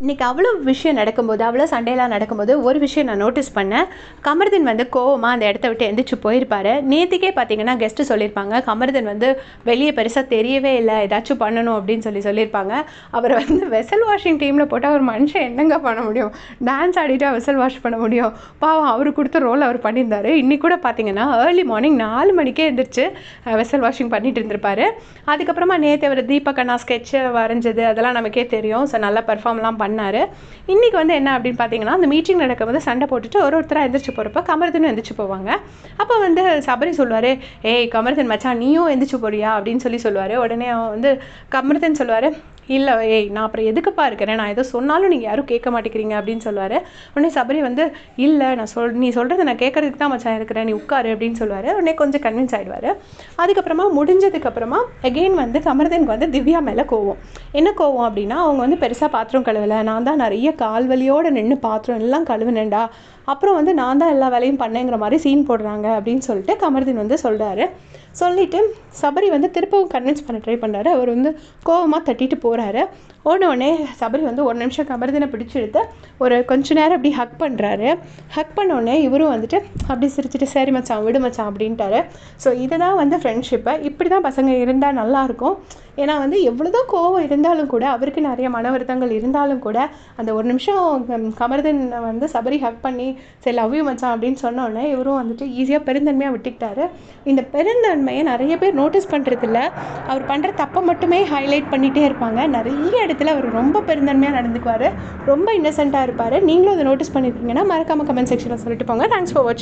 இன்றைக்கி அவ்வளோ விஷயம் நடக்கும்போது, அவ்வளோ சண்டையெல்லாம் நடக்கும்போது ஒரு விஷயம் நான் நோட்டீஸ் பண்ணேன். கமருதீன் வந்து கோவமாக அந்த இடத்த விட்டு எந்திரிச்சு போயிருப்பார். நேற்றுக்கே பார்த்தீங்கன்னா கெஸ்ட்டு சொல்லியிருப்பாங்க, கமருதீன் வந்து வெளியே பெருசாக தெரியவே இல்லை, ஏதாச்சும் பண்ணணும் அப்படின்னு சொல்லியிருப்பாங்க. அவரை வந்து வெசல் வாஷிங் டீமில் போட்டால் ஒரு மனுஷன் என்னங்க பண்ண முடியும்? டான்ஸ் ஆடிட்டு வெசல் வாஷ் பண்ண முடியும்? பாவம், அவர் கொடுத்த ரோல் அவர் பண்ணியிருந்தார். இன்றைக்கி கூட பார்த்தீங்கன்னா ஏர்லி மார்னிங் 4 மணிக்கே எந்திரிச்சு வெசல் வாஷிங் பண்ணிட்டு இருந்திருப்பார். அதுக்கப்புறமா நேற்று அவர் தீபகண்ணா ஸ்கெட்சை வரைஞ்சது அதெல்லாம் நமக்கே தெரியும். ஸோ நல்லா பெர்ஃபார்ம்லாம் பண்ணார். இன்றைக்கி வந்து என்ன அப்படின்னு பார்த்தீங்கன்னா, அந்த மீட்டிங் நடக்கும்போது சண்டை போட்டுட்டு ஒருத்தராக எந்திரிச்சு போகிறப்ப கமருதீனும் எந்திரிச்சு போவாங்க. அப்போ வந்து சபரி சொல்லுவார், ஏய் கமருதீன் மச்சான் நீயும் எந்திரிச்சு போறியா அப்படின்னு சொல்லுவார். உடனே அவன் வந்து கமருதீன் சொல்லுவார், இல்லை ஏய் நான் அப்புறம் எதுக்குப்பா இருக்கிறேன், நான் எதோ சொன்னாலும் நீங்கள் யாரும் கேட்க மாட்டேங்கிறீங்க அப்படின்னு சொல்லுவார். உடனே சபரி வந்து இல்லை நான் நீ சொல்கிறத நான் கேட்குறதுக்கு தான் மச்சான் இருக்கிறேன், நீ உட்காரு அப்படின்னு சொல்லுவார். உடனே கொஞ்சம் கன்வின்ஸ் ஆகிடுவார். அதுக்கப்புறமா முடிஞ்சதுக்கப்புறமா அகெயின் வந்து கமருதீனுக்கு வந்து திவ்யா மேலே கோவம். என்ன கோவம் அப்படின்னா, அவங்க வந்து பெருசாக பாத்திரம் கழுவலை, நான் தான் நிறைய கால் வலியோடு நின்று பாத்திரம் எல்லாம் கழுவுனேன்டா, அப்புறம் வந்து நான் தான் எல்லா வேலையும் பண்ணேங்கிற மாதிரி சீன் போடுறாங்க அப்படின்னு சொல்லிட்டு கமருதீன் வந்து சொல்கிறாரு. சொல்லிவிட்டு சபரி வந்து திருப்பவும் கன்வின்ஸ் பண்ண ட்ரை பண்ணுறாரு. அவர் வந்து கோவமாக தட்டிட்டு போகிறாரு. உடனே சபரி வந்து ஒரு நிமிஷம் கமருதீனை பிடிச்சி எடுத்து ஒரு கொஞ்ச நேரம் அப்படி ஹக் பண்ணுறாரு. ஹக் பண்ணோடனே இவரும் வந்துட்டு அப்படி சிரிச்சிட்டு சரி மச்சான் விடு மச்சான் அப்படின்ட்டாரு. ஸோ இதுதான் வந்து ஃப்ரெண்ட்ஷிப்பை. இப்படி தான் பசங்க இருந்தால் நல்லாயிருக்கும். ஏன்னா வந்து எவ்வளோதான் கோவம் இருந்தாலும் கூட, அவருக்கு நிறைய மன வருத்தங்கள் இருந்தாலும் கூட, அந்த ஒரு நிமிஷம் கமருதீன் வந்து சபரி ஹக் பண்ணி சரி லவ் யூ மச்சான் அப்படின்னு சொன்னோடனே இவரும் வந்துட்டு ஈஸியாக பெருந்தன்மையாக விட்டுக்கிட்டாரு. இந்த பெருந்தன்மையை நிறைய பேர் நோட்டீஸ் பண்ணுறதில்ல. அவர் பண்ணுற தப்பை மட்டுமே ஹைலைட் பண்ணிகிட்டே இருப்பாங்க. நிறைய இடத்துல அவர் ரொம்ப பெருந்தன்மையாக நடந்துக்குவார், ரொம்ப இன்னசென்ட்டாக இருப்பார். நீங்களும் அதை நோட்டீஸ் பண்ணியிருக்கீங்கன்னா மறக்காமல் கமெண்ட் செக்ஷனில் சொல்லிட்டு போங்க. தேங்க்ஸ் ஃபார் வாட்சிங்.